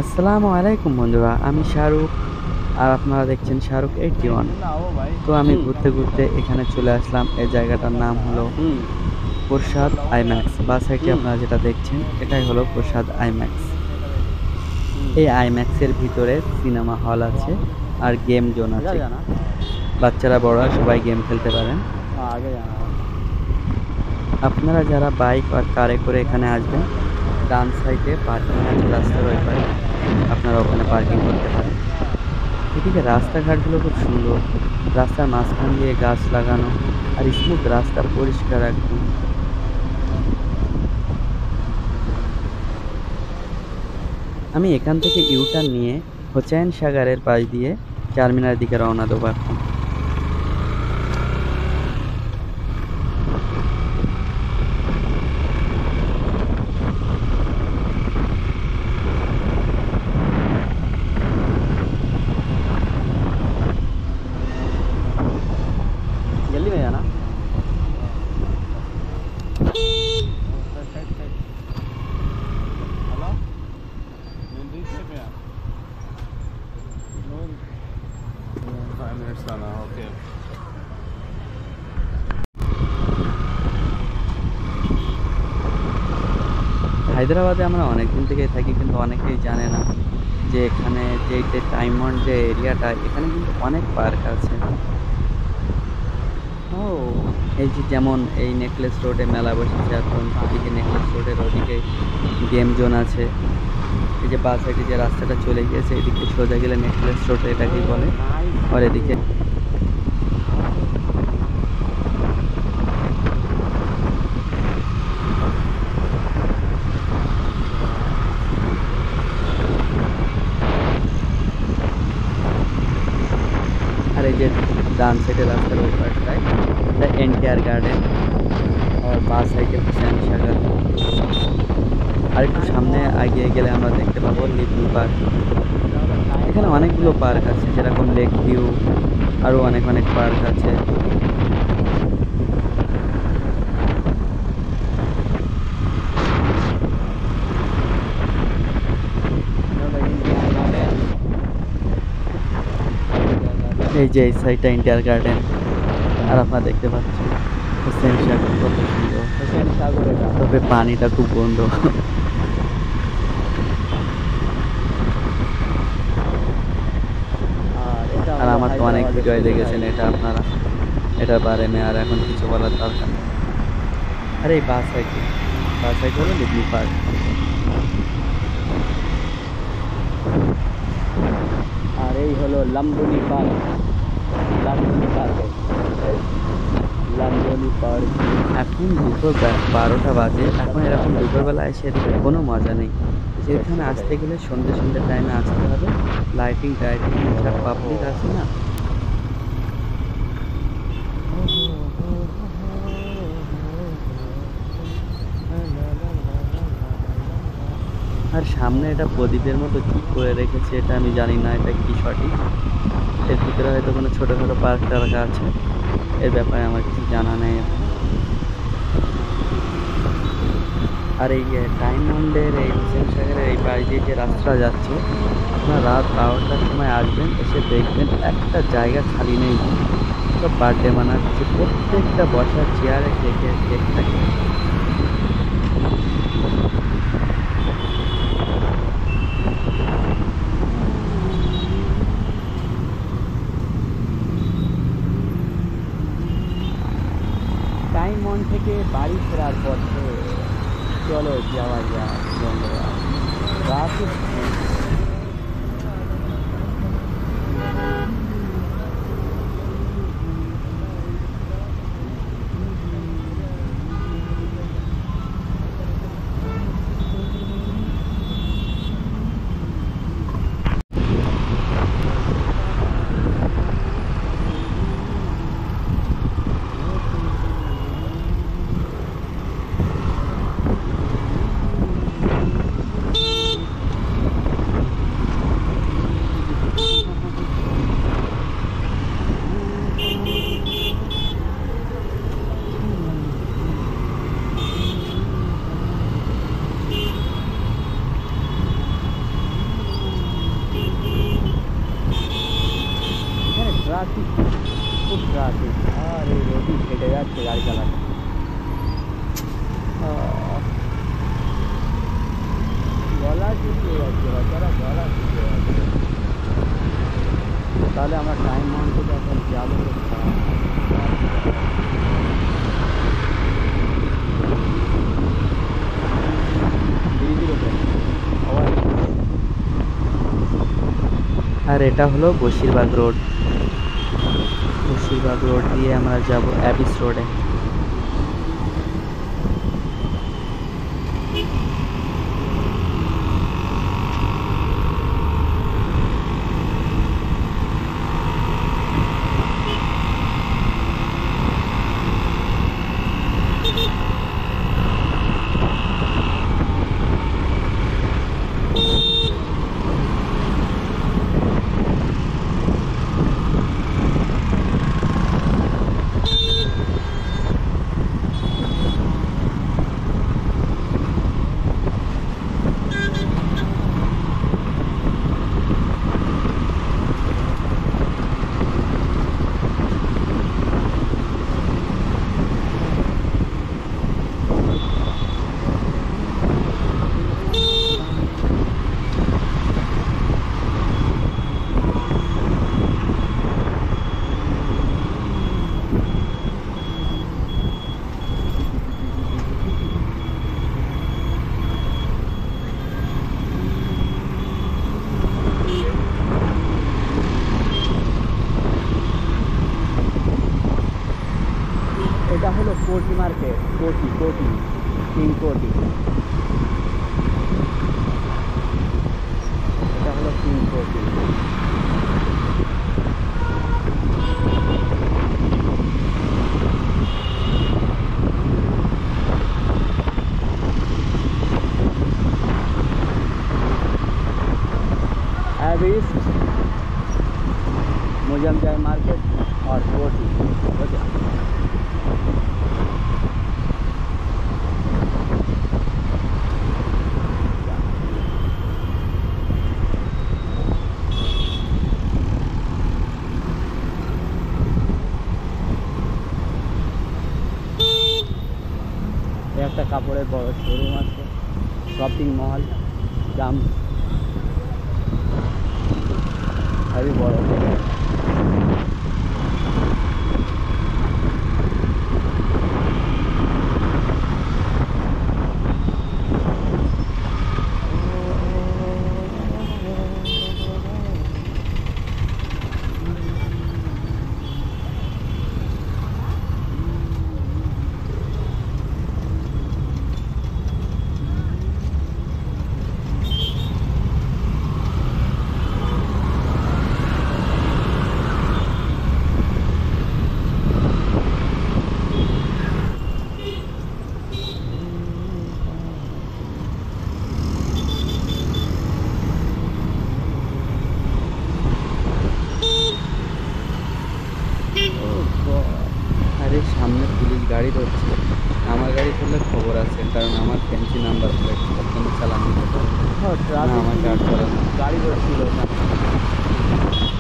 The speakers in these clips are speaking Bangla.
আসসালামু আলাইকুম বন্ধুরা, আমি শাহরুখ। আর আপনারা দেখছেন শাহরুখ 81। তো আমি ঘুরতে ঘুরতে এখানে চলে আসলাম। এই জায়গাটার নাম হলো প্রসাদ আইম্যাক্স। বা সাইডে আপনারা যেটা দেখছেন এটাই হলো প্রসাদ আইম্যাক্স। এই আইম্যাক্সের ভিতরে সিনেমা হল আছে আর গেম জোন আছে। বাচ্চারা বড়রা সবাই গেম খেলতে পারেন। আপনারা যারা বাইক আর কারে করে এখানে আসবেন, ডান সাইডে পার্কিং আছে রাস্তার ওই পারে, আপনারা ওখানে পার্কিং করতে পারেন। এদিকে রাস্তাঘাটগুলো খুব সুন্দর। রাস্তার মাঝখান দিয়ে গাছ লাগানো আর স্মুথ রাস্তা, পরিষ্কার একদম। আমি এখান থেকে ইউটার্ন নিয়ে হোসাইন সাগরের পাশ দিয়ে চারমিনার দিকে রওনা দেবো এখন। जल्दी में जाना। হায়দ্রাবাদে আমরা অনেকদিন থেকেই থাকি, কিন্তু অনেকেই জানে না যে এখানে যে ডায়মন্ড যে এরিয়াটা, এখানে কিন্তু অনেক পার্ক আছে। ও, এই যে যেমন এই নেকলেস রোডে মেলা বসেছে এখন, ওদিকে নেকলেস রোডের ওদিকে গেম জোন আছে। এই যে বাস সাইডে যে রাস্তাটা চলে গিয়েছে, এদিকে সোজা গেলে নেকলেস রোড এটাকেই বলে। আর এদিকে আর এই যে ডান সাইডে রাস্তার ওই পাশটায় এটা এনটিআর গার্ডেন, আর বাস সাইডে হোসেন সাগর। আর একটু সামনে এগিয়ে গেলে আমরা দেখতে পাবো লিটল পার্ক। এখানে অনেকগুলো পার্ক আছে, যেরকম লেক ভিউ, আরও অনেক অনেক পার্ক আছে। এই যে এই সাইডটা ইন্ডিয়ার গার্ডেন। আর আপনারা দেখতে পাচ্ছেন হোসেন সাগর, কত সুন্দর। হোসেন সাগর, তবে পানিটা খুব গন্ধ। আর আমার তো অনেক ভিডিও দেখেছেন, এটা আপনারা এটার বারে মে আর এখন কিছু বলার দরকার নেই। আরে এই বাস সাইড হলো লিটল পার্ক। আর এই হলো Lumbini park. Lumbini park, Lumbini park. এখন দুপুর 12টা বাজে। এখন এরকম দুপুরবেলা এসে এদিকে কোনো মজা নেই। এখানে আসতে গেলে সন্ধ্যে সন্ধ্যে টাইমে আসতে হবে। লাইটিং টাইটিং যা পাবলিক আছে না। আর সামনে এটা প্রদীপের মতো কি করে রেখেছে, এটা আমি জানি না এটা কি সঠিক। এর ভিতরে হয়তো কোনো ছোটোখাটো পার্ক টার্ক আছে, এর ব্যাপারে আমার কিছু জানা নেই এখন। আর এই ডায়মন্ডের এই হোসেন সাগরের এই পাশ দিয়ে যে রাস্তা যাচ্ছে, আপনার রাত 12টার সময় আসবেন, এসে দেখবেন একটা জায়গা খালি নেই। সব বার্থডে মানাচ্ছে, প্রত্যেকটা বসার চেয়ারে কেক থাকে। ডায়মন্ড থেকে বাড়ি ফেরার পথে চলো যাওয়া যাক বন্ধুরা। রাত লাগছে গাড়ি চালাতে। গলা শুকিয়ে যাচ্ছে বাচ্চারা, গলা শুকিয়ে যাচ্ছে। তাহলে আমরা টাইম মান থেকে এখন যাবো কোথায়? আর এটা হলো বশিরবাগ রোড। বশিরবাগ রোড দিয়ে আমরা যাব অ্যাবিস রোডে। এটা হলো কোটি মার্কেট, কোটি কোটি কিং কোটি। এটা হলো কিং কোটি। एविस, मुजमजाई मार्केट और कोटी। একটা কাপড়ের বড় শোরুম আছে, শপিং মল, জাম খুবই বড়। আরে সামনে পুলিশ গাড়ি ধরছে, আমার গাড়ি ধরলে খবর আছে, কারণ আমার ফ্যান্সি নাম্বার প্লেট সবসময় চালান দিতে পারে। আমার গাড়ি ধরে না, গাড়ি ধরছিল না,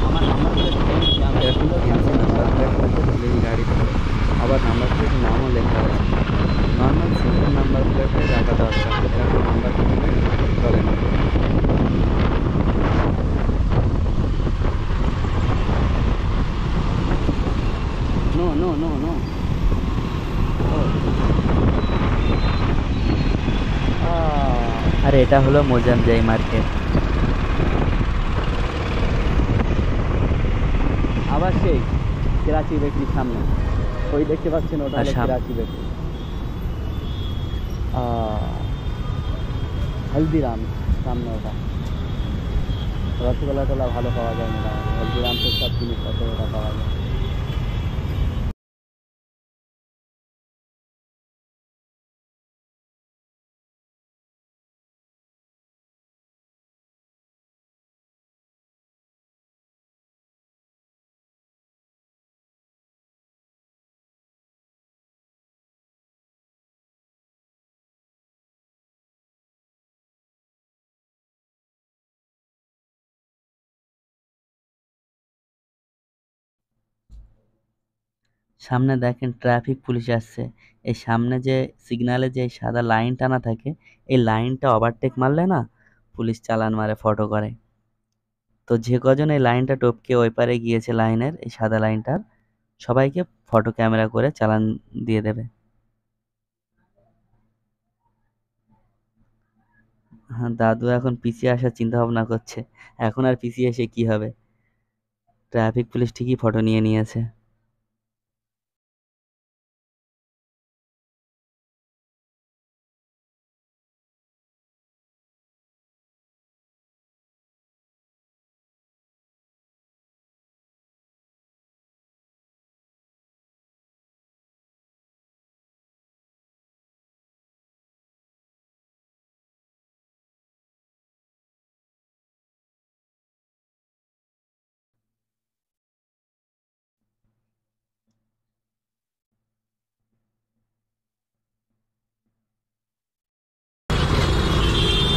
আমার number plate fancy number plate police গাড়ি ধরে। আবার নাম্বার প্লেটের নামও লেখা আছে। নর্মাল সিম্পল নাম্বার প্লেটে রাখা দরকার, এরকম নাম্বার প্লেটে চলে না। No, no, no, no. আর এটা হলো মোজামজাই মার্কেট। আবার সেই কেরাচি বেকরির সামনে ওই দেখতে পাচ্ছেন, ওটা হলো কেরাচি বেকরি। হলদিরাম সামনে ওটা। রসগোল্লা টোলা ভালো পাওয়া যায় না, হলদিরামসের সব জিনিসপত্র ওটা পাওয়া যায়। সামনে দেখেন ট্রাফিক পুলিশ আসছে। এই সামনে যে সিগনালে যে সাদা লাইন টানা থাকে, এই লাইনটা ওভারটেক মারলে না পুলিশ চালান মারে, ফটো করে। তো যে কজন এই লাইনটা টপকে ওই পারে গিয়েছে লাইনের, এই সাদা লাইনটার, সবাইকে ফটো ক্যামেরা করে চালান দিয়ে দেবে। হ্যাঁ, দাদু এখন পিছিয়ে আসার চিন্তা ভাবনা করছে। এখন আর পিছিয়ে এসে কি হবে, ট্রাফিক পুলিশ ঠিকই ফটো নিয়ে নিয়েছে।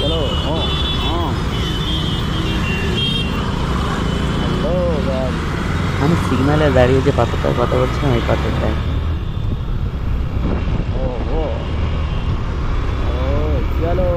চলো। আমি সিগনালে দাঁড়িয়ে যে পাথরটার কথা বলছিলাম, এই পাথরটায়। চলো।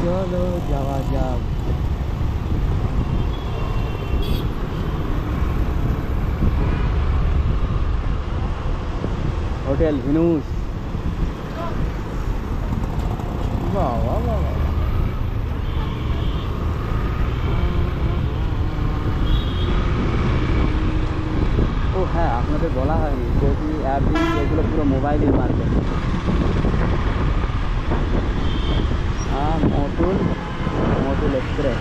চলো যাওয়া যাক। হোটেল ভিনুস। বাবা বাবা, ও হ্যাঁ, আপনাদের বলা হয়নি যদি অ্যাপ এগুলো পুরো মোবাইলেই মারবে। মোটুল মোটুল এক্সপ্রেস।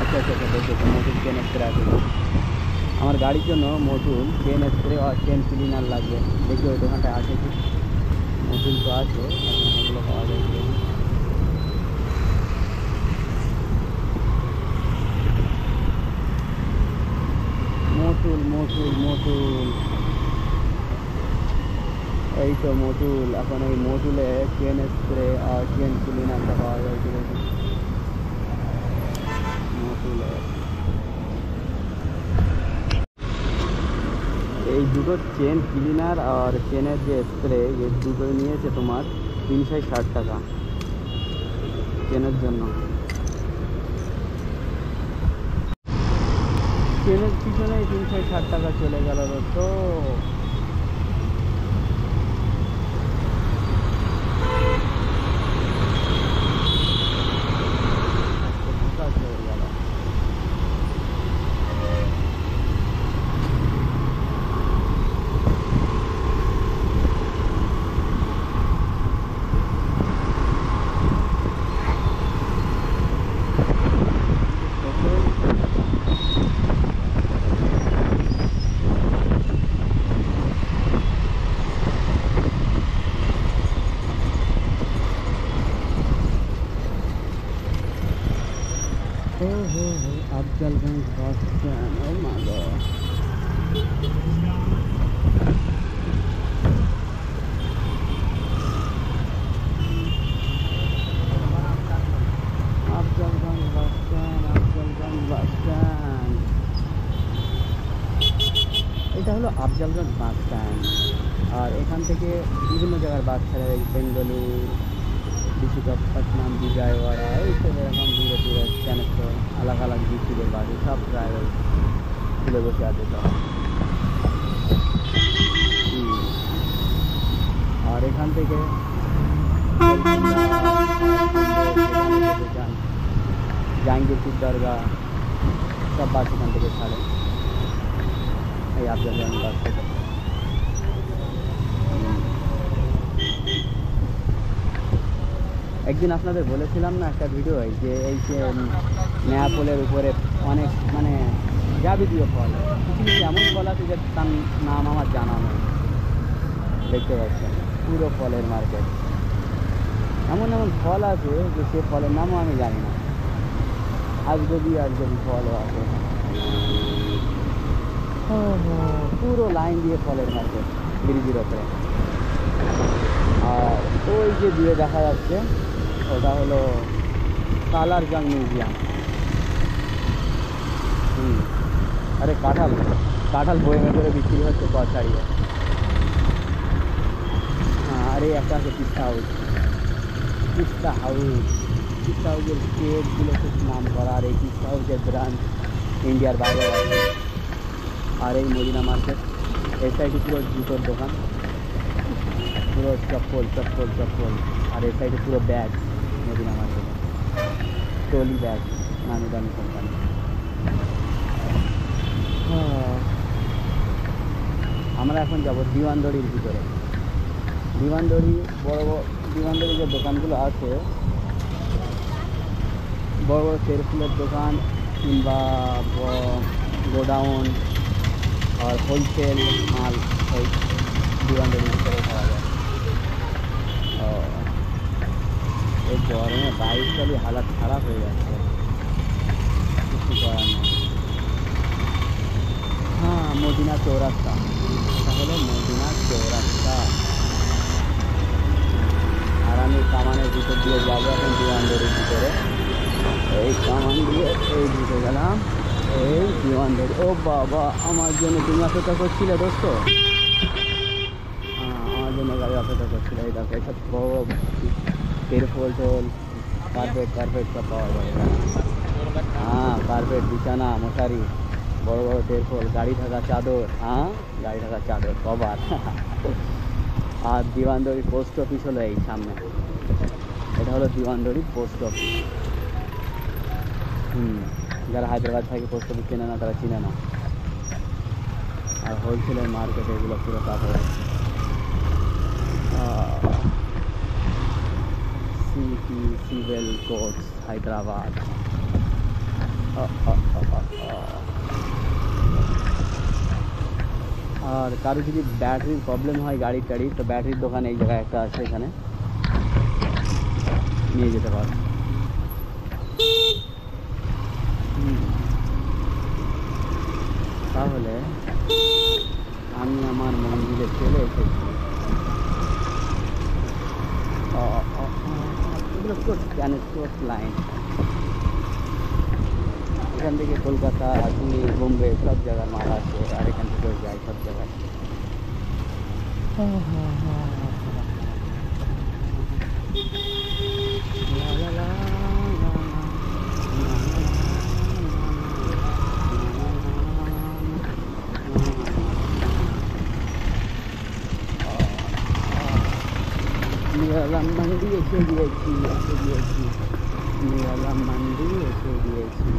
আচ্ছা আচ্ছা আচ্ছা, দেখেছি মোটুল চেন স্প্রে আছে। আমার গাড়ির জন্য মোটুল চেন স্প্রে আর চেন ক্লিনার লাগবে। দেখি ওই দোকানটায় আছে কি। মোটুল তো আছে, ওগুলো পাওয়া যায় কি? মোটুল মোটুল মোটুল, এই তো মোটুল। এখন এই মোটুলে চেন স্প্রে আর চেন ক্লিনারটা পাওয়া যায় কি দেখি। মোটুলে এই দুটো চেন ক্লিনার আর চেনের যে স্প্রে, এই দুটোই নিয়েছে তোমার 360 টাকা চেনের জন্য। চেনের পিছনে 360 টাকা চলে গেল তো। আফজালগঞ্জ bus stand. Oh my god, Afzalganj bus stand, Afzalganj bus stand. এটা হলো আফজালগঞ্জ বাস স্ট্যান্ড। আর এখান থেকে বিভিন্ন জায়গার বাস ছাড়ে, বেঙ্গালুরু, বিশাখাপত্তনম, বিজয়ওয়াড়া, এইসব এরকম দূরে দূরে স্ট্যান্ড, আলাদা আলাদা ডিস্ট্রিক্টের বাস, সব ড্রাইভার খুলে বসে আছে সব। আর এখান থেকে জাহাঙ্গীরপুর দরগা সব বাস এখান থেকে ছাড়ে, এই আফজালগঞ্জ বাস থেকে। একদিন আপনাদের বলেছিলাম না একটা ভিডিও, যে এই যে নেয়াপোলের উপরে অনেক মানে যাবতীয় ফল, কিছু কিছু এমন ফল আছে যে তার নাম আমার জানা নেই। দেখতে পাচ্ছেন পুরো ফলের মার্কেট, এমন এমন ফল আছে যে সে ফলের নামও আমি জানি না। আজগবি ফলও আছে। পুরো লাইন দিয়ে ফলের মার্কেট ব্রিজের ওপরে। আর ওই যে দিয়ে দেখা যাচ্ছে ওটা হলো কালারজাং মিউজিয়াম। আরে কাঁঠাল বয়ে করে বিক্রি হচ্ছে পথ ছাড়িয়ে। হ্যাঁ, আর এই একটা আছে পিস্তা হাউসের কেকগুলো খুব নাম করা। আর এই পিস্তা হাউসের ব্রাঞ্চ ইন্ডিয়ার বাইরে আছে। আর এই মদিনা মার্কেট, এই সাইডে পুরো জুতোর দোকান, পুরো চপ্পল। আর এই সাইডে পুরো ব্যাগ, মদিনা মার্কেটে ট্রলি ব্যাগ, নামি দামি কোম্পানি। আমরা এখন যাব দিওয়ানদড়ির ভিতরে। দিওয়ানদড়ি দিওয়ানদড়ি যে দোকানগুলো আছে, বড় বড় তেরফুলের দোকান কিংবা গোডাউন আর হোলসেল মাল ওই দিওয়ানদড়ির ভিতরে পাওয়া যায়। এই গরমে বাইক চালিয়ে হালাত খারাপ হয়ে যাচ্ছে, কিছু করার নেই। হ্যাঁ, মদিনা চৌরাস্তা, এটা হলো মদিনা চৌরাস্তা। আর আমি কামানের ভিতর দিয়ে যাবো এখন দিওয়ানদড়ির ভিতরে। এই কামান দিয়ে এই ঢুকে গেলাম, এই দিওয়ানদড়ি। ও বাবা, আমার জন্য তুমি অপেক্ষা করছিলে দোস্ত? হ্যাঁ, আমার জন্য গাড়ি অপেক্ষা করছিল। এই দেখো, এইসব বড় তেরফল টোল, কার্পেট সব পাওয়া যায়। হ্যাঁ, কার্পেট, বিছানা, মশারি, বড় বড় তেরফল, গাড়ি ঢাকা চাদর। হ্যাঁ, গাড়ি ঢাকা চাদর কভার। আর দিওয়ানদড়ি পোস্ট অফিস হলো এই সামনে, এটা হলো দিওয়ানদড়ি পোস্ট অফিস। যারা হায়দ্রাবাদ থেকে পোস্ট অফিস চেনে না তারা চিনে না। আর হোলসেলের মার্কেটে এগুলো পুরো কাজ হয়ে যাচ্ছে। Civil courts, Hyderabad. আর কারো যদি ব্যাটারির প্রবলেম হয় গাড়ির তো ব্যাটারির দোকান এই জায়গায় একটা আছে, এখানে নিয়ে যেতে পারো। তাহলে আমি আমার মন্দিরে চলে এসেছি। এগুলো পুরো ট্রান্সপোর্ট লাইন, এখান থেকে কলকাতা, দিল্লি, বোম্বে সব জায়গার মাল আছে। আর এখান থেকেও যায় সব জায়গায়। নিরালাম মান্ডি এসে গিয়েছি। নিরালাম মান্ডি এসে গিয়েছি।